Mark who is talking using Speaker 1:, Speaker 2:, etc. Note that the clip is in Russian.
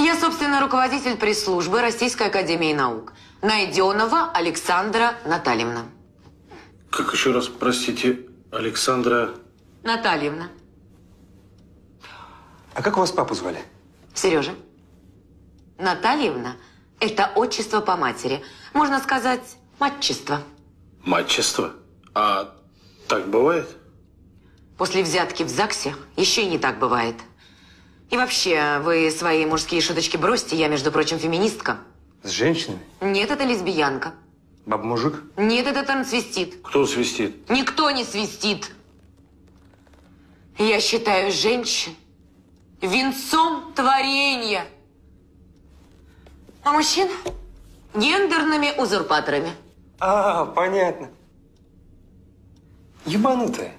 Speaker 1: Я, собственно, руководитель пресс-службы Российской академии наук. Найденова Александра Натальевна.
Speaker 2: Как еще раз, простите, Александра...
Speaker 1: Натальевна.
Speaker 3: А как у вас папу звали?
Speaker 1: Сережа. Натальевна – это отчество по матери. Можно сказать, матчество.
Speaker 2: Матчество? А так бывает?
Speaker 1: После взятки в ЗАГСе еще и не так бывает. И вообще, вы свои мужские шуточки бросьте. Я, между прочим, феминистка.
Speaker 3: С женщинами?
Speaker 1: Нет, это лесбиянка.
Speaker 3: Баба-мужик?
Speaker 1: Нет, это трансвестит.
Speaker 2: Кто свистит?
Speaker 1: Никто не свистит. Я считаю женщин венцом творения. А мужчин гендерными узурпаторами.
Speaker 3: А, понятно. Ебанутая.